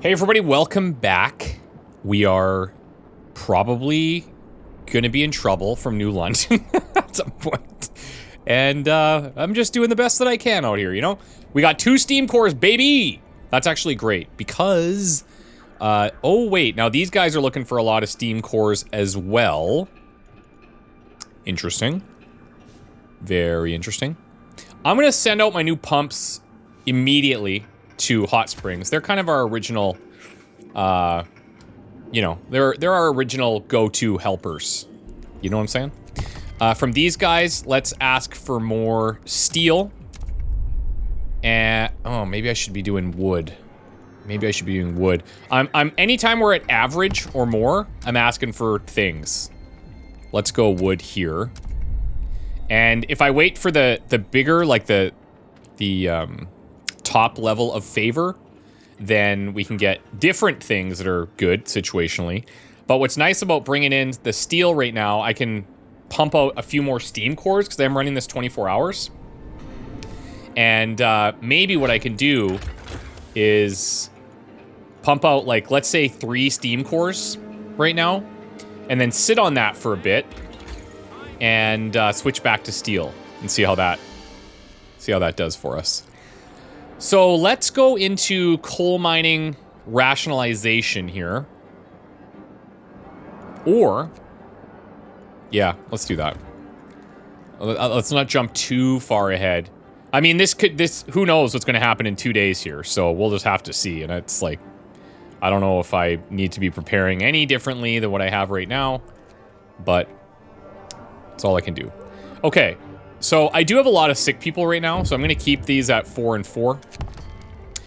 Hey everybody, welcome back. We are probably going to be in trouble from New London at some point. And I'm just doing the best that I can out here, you know? We got 2 Steam cores, baby! That's actually great because... oh wait, now these guys are looking for a lot of Steam cores as well. Interesting. Very interesting. I'm going to send out my new pumps immediately to Hot Springs. They're kind of our original, you know, they're our original go-to helpers. You know what I'm saying? From these guys, let's ask for more steel. And, oh, maybe I should be doing wood. Maybe I should be doing wood. Anytime we're at average or more, I'm asking for things. Let's go wood here. And if I wait for the bigger, like the top level of favor, then we can get different things that are good situationally. But what's nice about bringing in the steel right now, I can pump out a few more steam cores because I'm running this 24 hours. And maybe what I can do is pump out, like, let's say 3 steam cores right now, and then sit on that for a bit and switch back to steel and see how that does for us. So let's go into coal mining rationalization here. Or, yeah, let's do that. Let's not jump too far ahead. I mean, who knows what's going to happen in 2 days here, so we'll just have to see. And it's like, I don't know if I need to be preparing any differently than what I have right now, but that's all I can do. Okay. So I do have a lot of sick people right now, so I'm going to keep these at 4 and 4.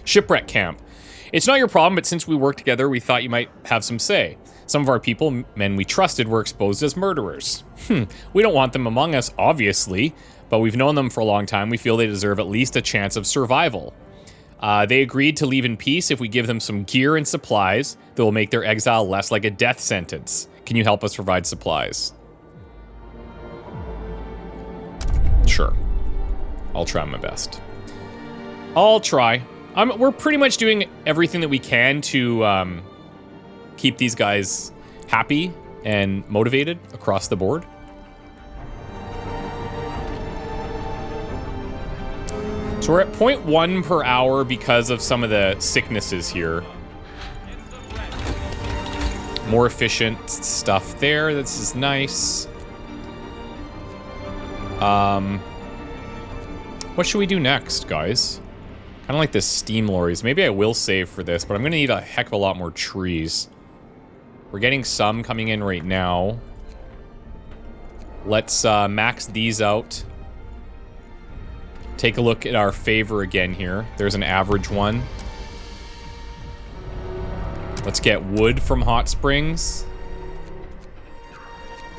Shipwreck camp. It's not your problem, but since we work together, we thought you might have some say. Some of our people, men we trusted, were exposed as murderers. We don't want them among us, obviously, but we've known them for a long time. We feel they deserve at least a chance of survival. They agreed to leave in peace if we give them some gear and supplies that will make their exile less like a death sentence. Can you help us provide supplies? Sure. I'll try my best. I'll try. We're pretty much doing everything that we can to keep these guys happy and motivated across the board. So we're at 0.1 per hour because of some of the sicknesses here. More efficient stuff there. This is nice. What should we do next, guys? Kind of like the steam lorries. Maybe I will save for this, but I'm going to need a heck of a lot more trees. We're getting some coming in right now. Let's max these out. Take a look at our favor again here. There's an average one. Let's get wood from Hot Springs.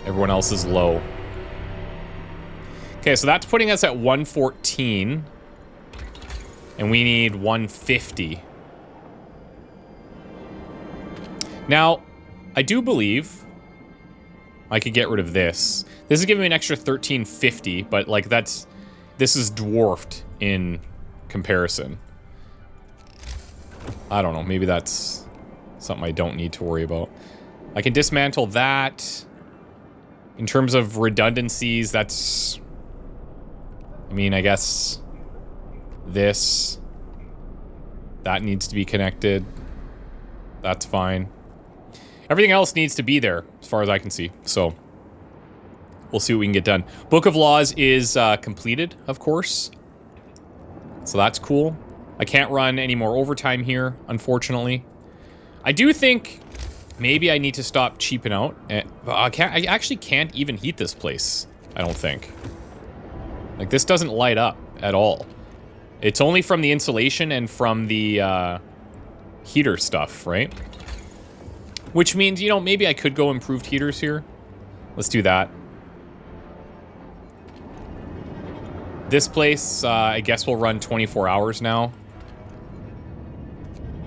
Everyone else is low. Okay, so that's putting us at 114. And we need 150. Now, I do believe I could get rid of this. This is giving me an extra 1350, but like this is dwarfed in comparison. I don't know, maybe that's something I don't need to worry about. I can dismantle that. In terms of redundancies, that's... I mean, I guess that needs to be connected. That's fine. Everything else needs to be there, as far as I can see. So, we'll see what we can get done. Book of Laws is completed, of course. So that's cool. I can't run any more overtime here, unfortunately. I do think maybe I need to stop cheaping out. I actually can't even heat this place, I don't think. Like, this doesn't light up at all. It's only from the insulation and from the heater stuff, right? Which means, you know, maybe I could go improved heaters here. Let's do that. This place, I guess we'll run 24 hours now.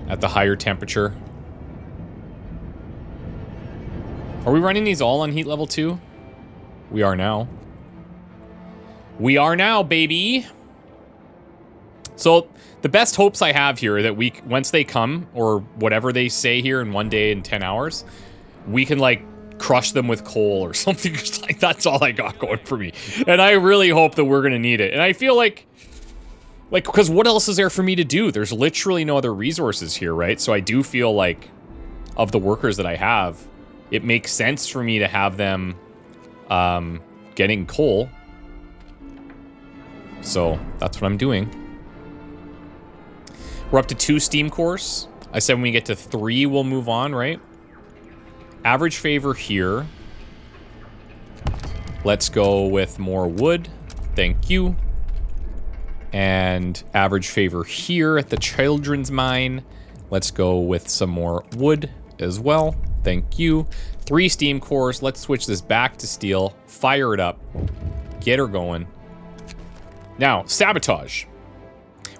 At the higher temperature. Are we running these all on heat level 2? We are now. We are now, baby! So the best hopes I have here are that once they come, or whatever they say here in 1 day and 10 hours, we can like crush them with coal or something. Like that's all I got going for me. And I really hope that we're gonna need it. And I feel like, because what else is there for me to do? There's literally no other resources here, right? So I do feel like, of the workers that I have, it makes sense for me to have them getting coal. So that's what I'm doing. We're up to 2 steam cores. I said when we get to 3, we'll move on, right? Average favor here. Let's go with more wood. Thank you. And average favor here at the children's mine. Let's go with some more wood as well. Thank you. 3 steam cores. Let's switch this back to steel. Fire it up. Get her going. Now, sabotage.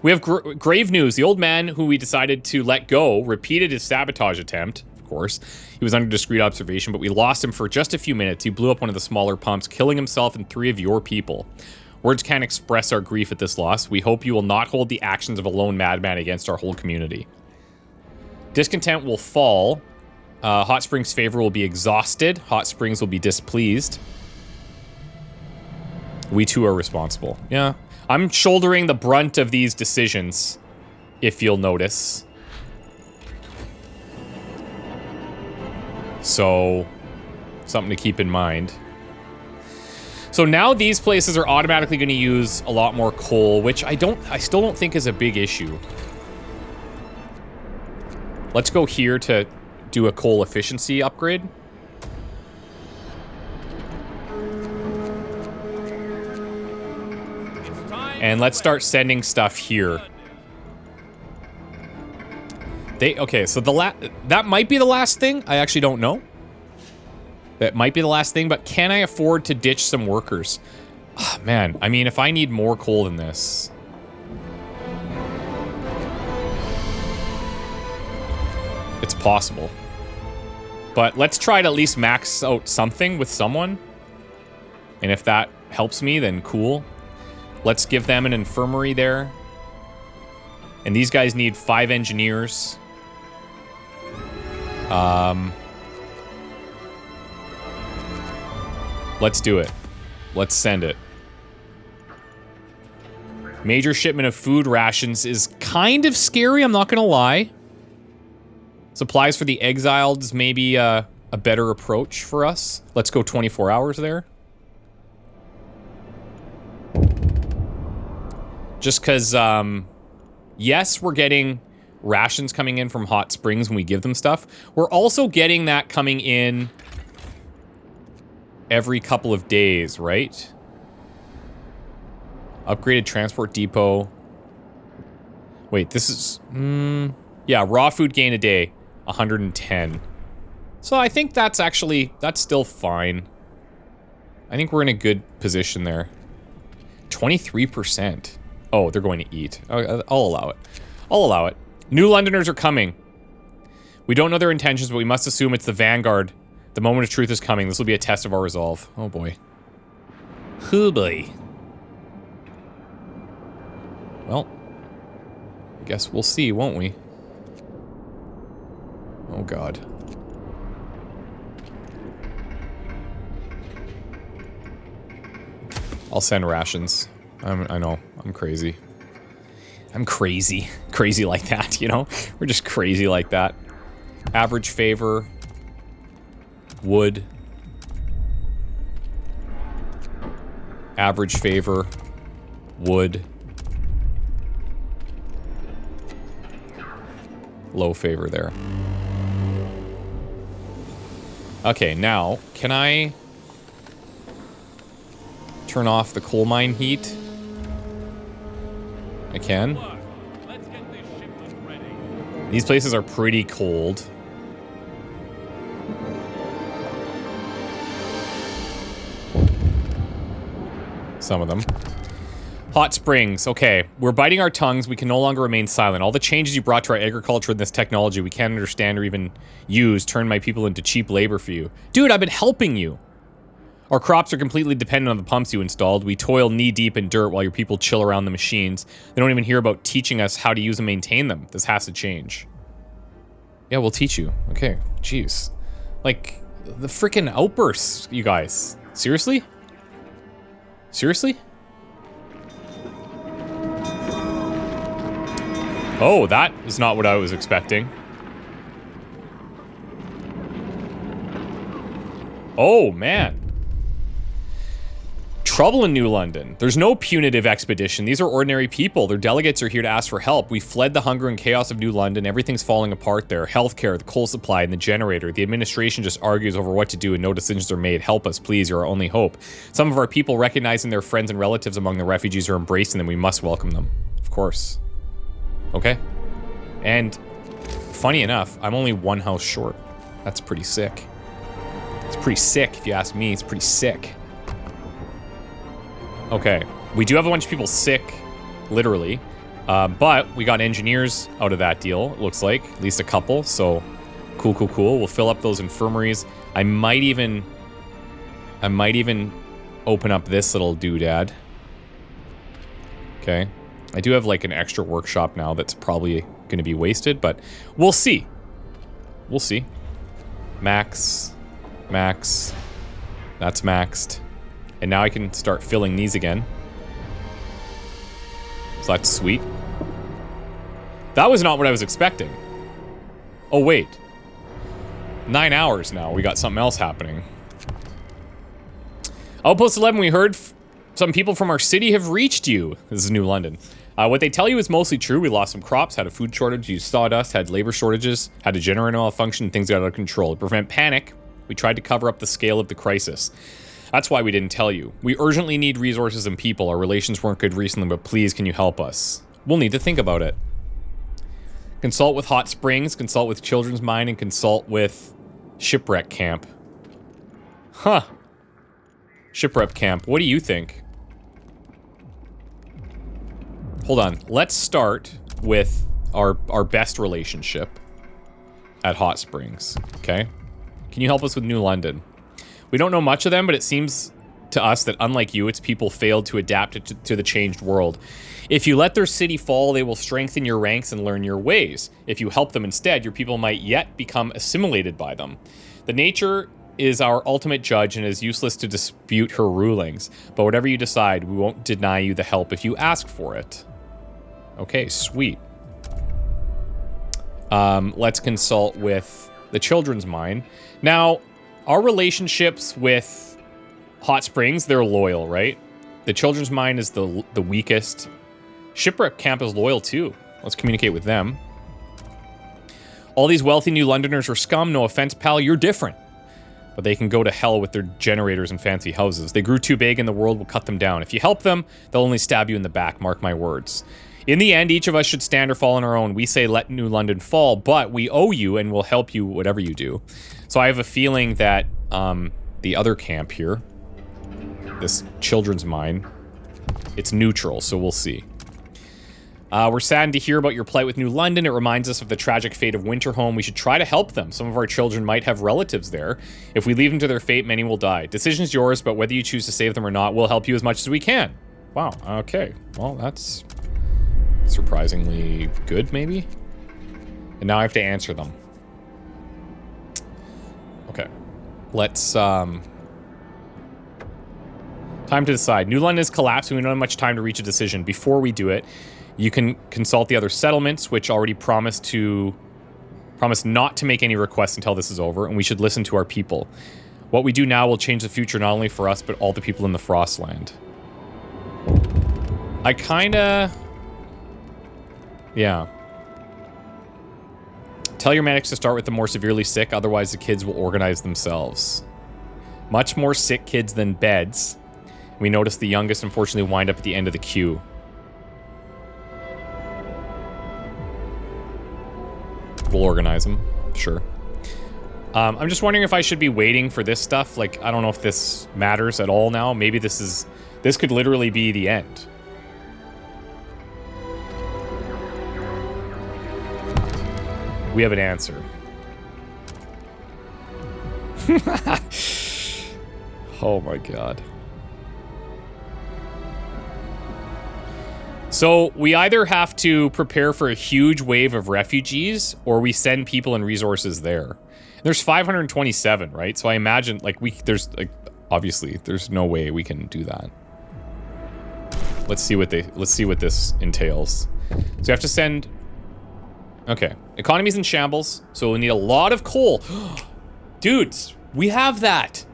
We have grave news. The old man who we decided to let go repeated his sabotage attempt, of course. He was under discreet observation, but we lost him for just a few minutes. He blew up one of the smaller pumps, killing himself and 3 of your people. Words can't express our grief at this loss. We hope you will not hold the actions of a lone madman against our whole community. Discontent will fall. Hot Springs' favor will be exhausted. Hot Springs will be displeased. We too are responsible. Yeah. I'm shouldering the brunt of these decisions, if you'll notice. So, something to keep in mind. So now these places are automatically going to use a lot more coal, which I still don't think is a big issue. Let's go here to do a coal efficiency upgrade. And let's start sending stuff here. Okay, so that might be the last thing. I actually don't know. That might be the last thing, but can I afford to ditch some workers? Oh, man, I mean, if I need more coal than this. It's possible. But let's try to at least max out something with someone. And if that helps me, then cool. Let's give them an infirmary there. And these guys need 5 engineers. Let's do it. Let's send it. Major shipment of food rations is kind of scary, I'm not gonna lie. Supplies for the exiled is maybe a better approach for us. Let's go 24 hours there. Just because, yes, we're getting rations coming in from Hot Springs when we give them stuff. We're also getting that coming in every couple of days, right? Upgraded transport depot. Wait, this is... yeah, raw food gain a day, 110. So I think that's still fine. I think we're in a good position there. 23%. Oh, they're going to eat. I'll allow it. I'll allow it. New Londoners are coming. We don't know their intentions, but we must assume it's the vanguard. The moment of truth is coming. This will be a test of our resolve. Oh boy. Oh boy. Well, I guess we'll see, won't we? Oh god. I'll send rations. I know, I'm crazy. I'm crazy. Crazy like that, you know? We're just crazy like that. Average favor. Wood. Average favor. Wood. Low favor there. Okay, now, can I turn off the coal mine heat? I can. These places are pretty cold. Some of them. Hot Springs. Okay, we're biting our tongues. We can no longer remain silent. All the changes you brought to our agriculture and this technology we can't understand or even use turn my people into cheap labor for you. Dude, I've been helping you. Our crops are completely dependent on the pumps you installed. We toil knee-deep in dirt while your people chill around the machines. They don't even hear about teaching us how to use and maintain them. This has to change. Yeah, we'll teach you. Okay, jeez. Like, the freaking outbursts, you guys. Seriously? Seriously? Oh, that is not what I was expecting. Oh, man. Trouble in New London. There's no punitive expedition. These are ordinary people. Their delegates are here to ask for help. We fled the hunger and chaos of New London. Everything's falling apart there. Healthcare, the coal supply, and the generator. The administration just argues over what to do and no decisions are made. Help us, please. You're our only hope. Some of our people, recognizing their friends and relatives among the refugees, are embracing them. We must welcome them. Of course. Okay. And funny enough, I'm only one house short. That's pretty sick. It's pretty sick, if you ask me. It's pretty sick. Okay, we do have a bunch of people sick, literally, but we got engineers out of that deal, it looks like, at least a couple, so cool, cool, cool. We'll fill up those infirmaries. I might even open up this little doodad. Okay, I do have like an extra workshop now that's probably going to be wasted, but we'll see. We'll see. Max, that's maxed. And now I can start filling these again. So that's sweet. That was not what I was expecting. Oh, wait. 9 hours now. We got something else happening. Outpost 11, we heard some people from our city have reached you. This is New London. What they tell you is mostly true. We lost some crops, had a food shortage, used sawdust, had labor shortages, had a generator malfunction, things got out of control. To prevent panic, we tried to cover up the scale of the crisis. That's why we didn't tell you. We urgently need resources and people. Our relations weren't good recently, but please, can you help us? We'll need to think about it. Consult with Hot Springs, consult with Children's Mine, and consult with Shipwreck Camp. Huh. Shipwreck Camp, what do you think? Hold on. Let's start with our best relationship at Hot Springs, okay? Can you help us with New London? We don't know much of them, but it seems to us that unlike you, its people failed to adapt to the changed world. If you let their city fall, they will strengthen your ranks and learn your ways. If you help them instead, your people might yet become assimilated by them. The nature is our ultimate judge and it is useless to dispute her rulings. But whatever you decide, we won't deny you the help if you ask for it. Okay, sweet. Let's consult with the Children's Mine. Now, our relationships with Hot Springs, they're loyal, right? The Children's Mine is the weakest. Shipwreck Camp is loyal too. Let's communicate with them. All these wealthy New Londoners are scum. No offense, pal, you're different. But they can go to hell with their generators and fancy houses. They grew too big and the world will cut them down. If you help them, they'll only stab you in the back, mark my words. In the end, each of us should stand or fall on our own. We say let New London fall, but we owe you and we'll help you whatever you do. So I have a feeling that the other camp here, this Children's Mine, it's neutral, so we'll see. We're saddened to hear about your plight with New London. It reminds us of the tragic fate of Winterhome. We should try to help them. Some of our children might have relatives there. If we leave them to their fate, many will die. Decision's yours, but whether you choose to save them or not, we'll help you as much as we can. Wow, okay. Well, that's surprisingly good, maybe? And now I have to answer them. Okay. Let's, time to decide. New London is collapsing. We don't have much time to reach a decision. Before we do it, you can consult the other settlements, which already promise not to make any requests until this is over, and we should listen to our people. What we do now will change the future not only for us, but all the people in the Frostland. I kinda... Yeah. Tell your medics to start with the more severely sick, otherwise the kids will organize themselves. Much more sick kids than beds. We notice the youngest unfortunately wind up at the end of the queue. We'll organize them, sure. I'm just wondering if I should be waiting for this stuff. Like, I don't know if this matters at all now. Maybe this could literally be the end. We have an answer. Oh my god. So we either have to prepare for a huge wave of refugees or we send people and resources there. There's 527, right? So I imagine like there's like obviously there's no way we can do that. Let's see what this entails. So you have to send. Okay, economy's in shambles, so we need a lot of coal. Dudes, we have that.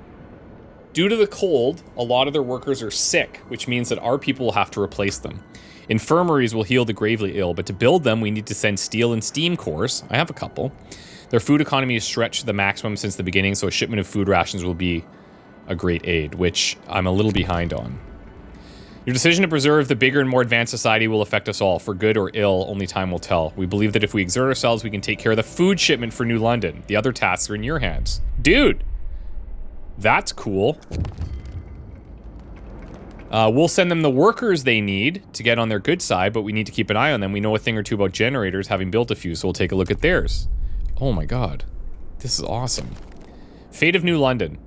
Due to the cold, a lot of their workers are sick, which means that our people will have to replace them. Infirmaries will heal the gravely ill, but to build them, we need to send steel and steam cores. I have a couple. Their food economy is stretched to the maximum since the beginning, so a shipment of food rations will be a great aid, which I'm a little behind on. Your decision to preserve the bigger and more advanced society will affect us all, for good or ill, only time will tell. We believe that if we exert ourselves, we can take care of the food shipment for New London. The other tasks are in your hands. Dude! That's cool. We'll send them the workers they need to get on their good side, but we need to keep an eye on them. We know a thing or two about generators, having built a few, so we'll take a look at theirs. Oh my god. This is awesome. Fate of New London.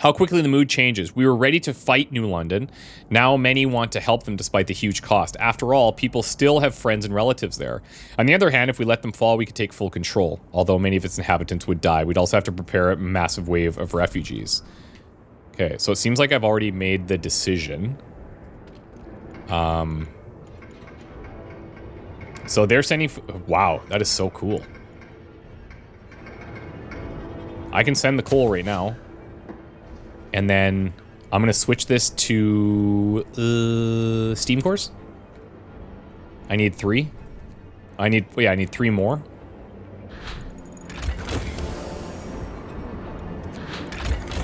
How quickly the mood changes. We were ready to fight New London. Now many want to help them despite the huge cost. After all, people still have friends and relatives there. On the other hand, if we let them fall, we could take full control. Although many of its inhabitants would die, we'd also have to prepare a massive wave of refugees. Okay, so it seems like I've already made the decision. So they're sending... Wow, that is so cool. I can send the coal right now. And then I'm going to switch this to steam cores. I need 3. I need 3 more.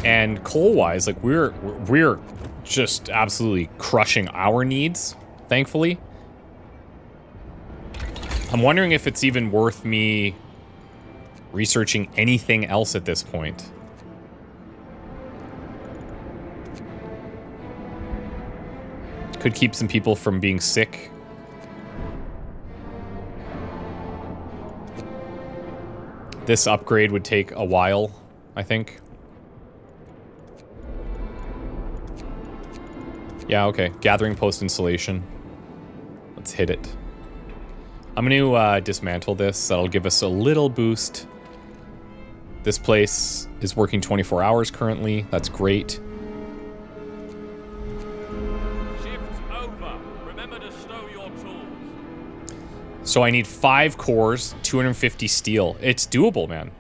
And coal-wise, like we're just absolutely crushing our needs, thankfully. I'm wondering if it's even worth me researching anything else at this point. Could keep some people from being sick. This upgrade would take a while, I think. Yeah, okay. Gathering post installation. Let's hit it. I'm going to dismantle this. That'll give us a little boost. This place is working 24 hours currently. That's great. So I need 5 cores, 250 steel. It's doable, man.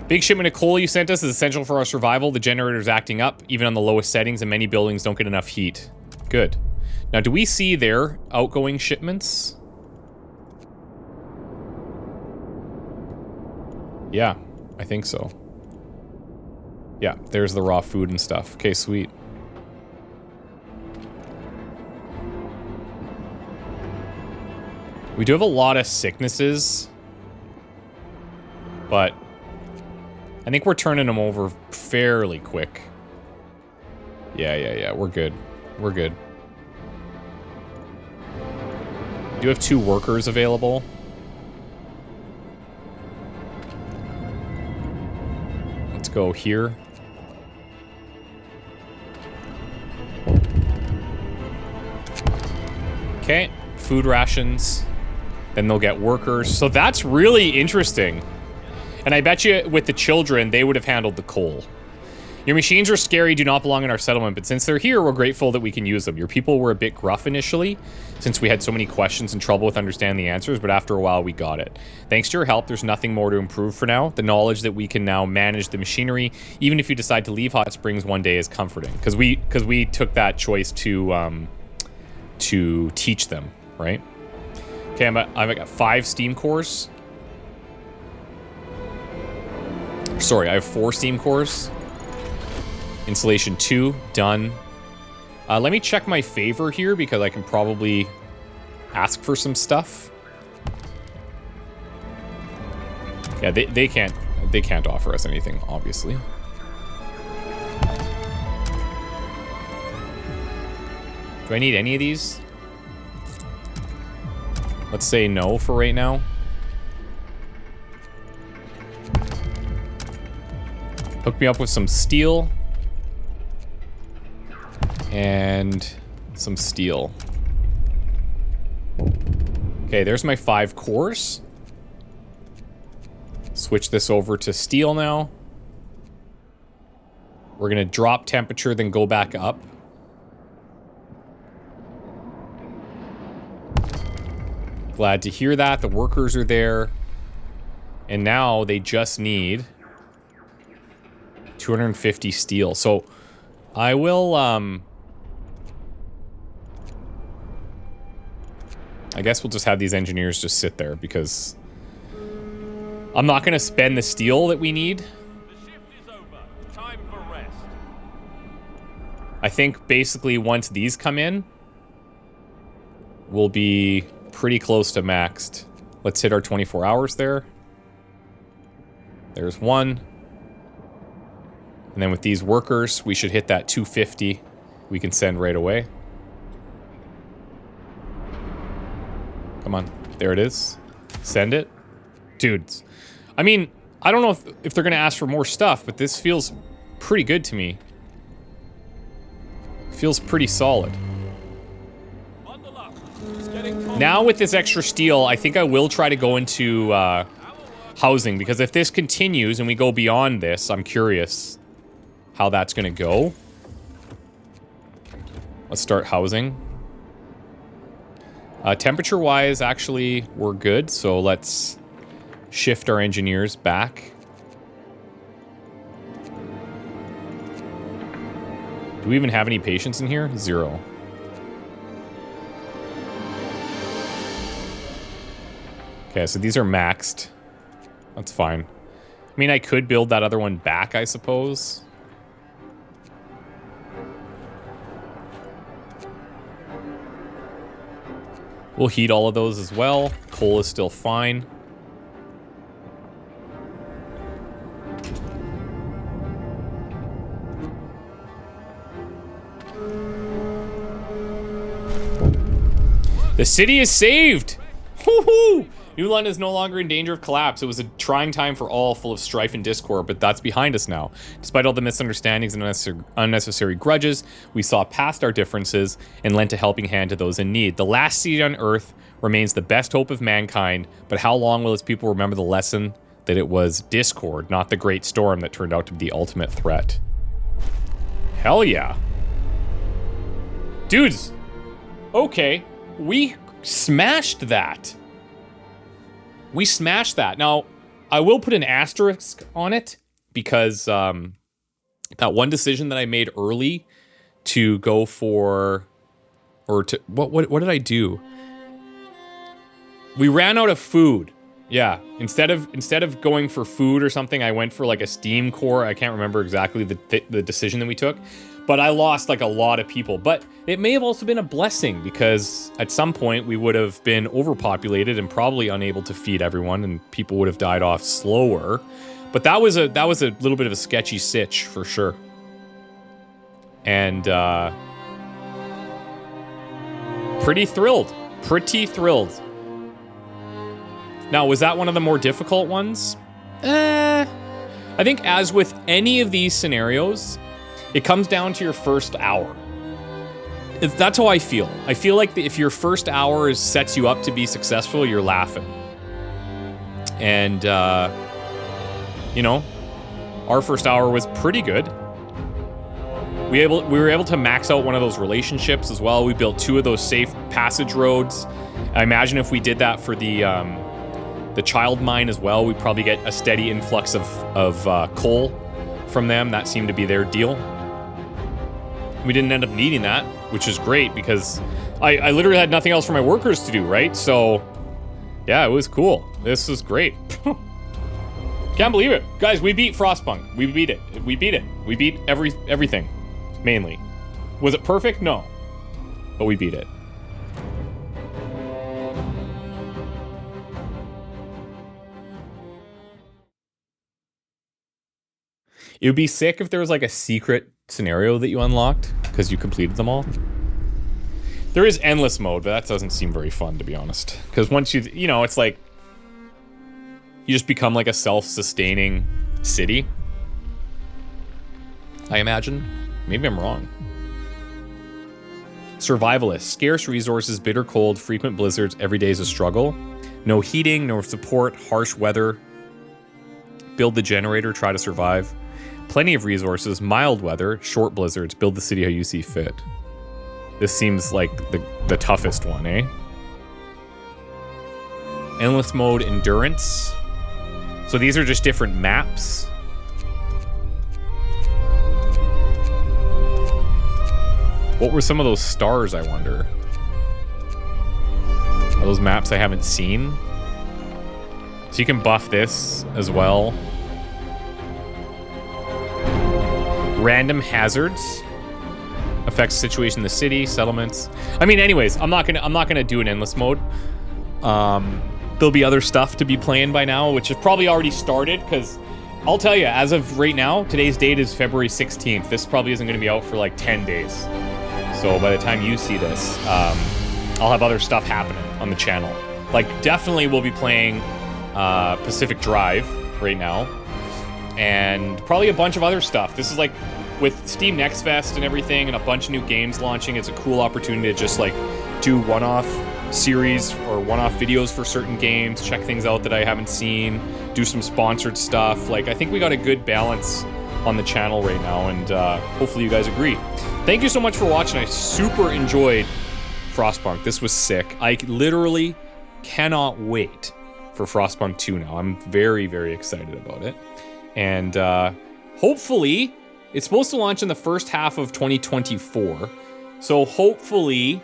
Big shipment of coal you sent us is essential for our survival. The generator's acting up, even on the lowest settings, and many buildings don't get enough heat. Good. Now, do we see their outgoing shipments? Yeah, I think so. Yeah, there's the raw food and stuff. Okay, sweet. We do have a lot of sicknesses, but I think we're turning them over fairly quick. Yeah, we're good. We're good. We do have 2 workers available. Let's go here. Okay, food rations. Then they'll get workers. So that's really interesting. And I bet you with the children, they would have handled the coal. Your machines are scary, do not belong in our settlement, but since they're here, we're grateful that we can use them. Your people were a bit gruff initially, since we had so many questions and trouble with understanding the answers, but after a while, we got it. Thanks to your help, there's nothing more to improve for now. The knowledge that we can now manage the machinery, even if you decide to leave Hot Springs one day, is comforting. Because we took that choice to teach them, right? Okay, I've got 5 steam cores. Sorry, I have 4 steam cores. Installation 2, done. Let me check my favor here because I can probably ask for some stuff. Yeah, they can't offer us anything, obviously. Do I need any of these? Let's say no for right now. Hook me up with some steel. And some steel. Okay, there's my 5 cores. Switch this over to steel now. We're gonna drop temperature, then go back up. Glad to hear that. The workers are there. And now they just need 250 steel. So I will, I guess we'll just have these engineers just sit there because I'm not going to spend the steel that we need. The shift is over. Time for rest. I think basically once these come in, we'll be pretty close to maxed. Let's hit our 24 hours there. There's one. And then with these workers, we should hit that 250 we can send right away. Come on. There it is. Send it. Dudes. I mean, I don't know if they're going to ask for more stuff, but this feels pretty good to me. Feels pretty solid. Now with this extra steel, I think I will try to go into housing, because if this continues and we go beyond this, I'm curious how that's going to go. Let's start housing. Temperature-wise, actually, we're good, so let's shift our engineers back. Do we even have any patients in here? 0. Okay, so these are maxed. That's fine. I mean, I could build that other one back, I suppose. We'll heat all of those as well. Coal is still fine. The city is saved! Woohoo! New London is no longer in danger of collapse. It was a trying time for all, full of strife and discord, but that's behind us now. Despite all the misunderstandings and unnecessary grudges, we saw past our differences and lent a helping hand to those in need. The last city on Earth remains the best hope of mankind, but how long will its people remember the lesson that it was discord, not the great storm, that turned out to be the ultimate threat? Hell yeah. Dudes, okay, we smashed that. We smashed that. Now, I will put an asterisk on it because that one decision that I made early to go for, or to what did I do? We ran out of food. Yeah, instead of going for food or something, I went for like a steam core. I can't remember exactly the decision that we took, but I lost like a lot of people. But it may have also been a blessing, because at some point we would have been overpopulated and probably unable to feed everyone, and people would have died off slower. But that was a little bit of a sketchy sitch for sure. And pretty thrilled. Pretty thrilled. Now, was that one of the more difficult ones? I think as with any of these scenarios, it comes down to your first hour. That's how I feel. I feel like if your first hour sets you up to be successful, you're laughing. And, you know, our first hour was pretty good. We were able to max out one of those relationships as well. We built 2 of those safe passage roads. I imagine if we did that for the child mine as well, we'd probably get a steady influx of coal from them. That seemed to be their deal. We didn't end up needing that, which is great, because I literally had nothing else for my workers to do, right? So, yeah, it was cool. This was great. Can't believe it. Guys, we beat Frostpunk. We beat it. We beat it. We beat everything, mainly. Was it perfect? No. But we beat it. It would be sick if there was like a secret scenario that you unlocked because you completed them all. There is endless mode, but that doesn't seem very fun, to be honest. Because once you know, it's like you just become like a self-sustaining city. I imagine. Maybe I'm wrong. Survivalist. Scarce resources, bitter cold, frequent blizzards, every day is a struggle. No heating, no support, harsh weather. Build the generator, try to survive. Plenty of resources, mild weather, short blizzards, build the city how you see fit. This seems like the toughest one, eh? Endless mode, endurance. So these are just different maps. What were some of those stars, I wonder? Are those maps I haven't seen? So you can buff this as well. Random hazards. Affects situation in the city, settlements. I mean, anyways, I'm not gonna do an endless mode. There'll be other stuff to be playing by now, which has probably already started, because I'll tell you, as of right now, today's date is February 16th. This probably isn't gonna be out for like 10 days. So by the time you see this, I'll have other stuff happening on the channel. Like, definitely we'll be playing Pacific Drive right now, and probably a bunch of other stuff. This is like, with Steam Next Fest and everything, and a bunch of new games launching, it's a cool opportunity to just like do one-off series or one-off videos for certain games, check things out that I haven't seen, do some sponsored stuff. Like, I think we got a good balance on the channel right now, and hopefully you guys agree. Thank you so much for watching. I super enjoyed Frostpunk. This was sick. I literally cannot wait for Frostpunk 2 now. I'm very, very excited about it. And hopefully, it's supposed to launch in the first half of 2024. So hopefully,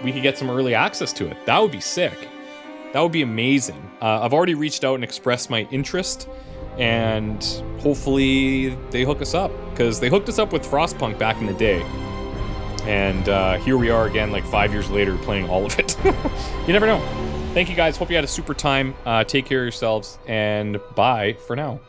we could get some early access to it. That would be sick. That would be amazing. I've already reached out and expressed my interest, and hopefully they hook us up, because they hooked us up with Frostpunk back in the day. And here we are again, like 5 years later, playing all of it. You never know. Thank you guys. Hope you had a super time. Take care of yourselves, and bye for now.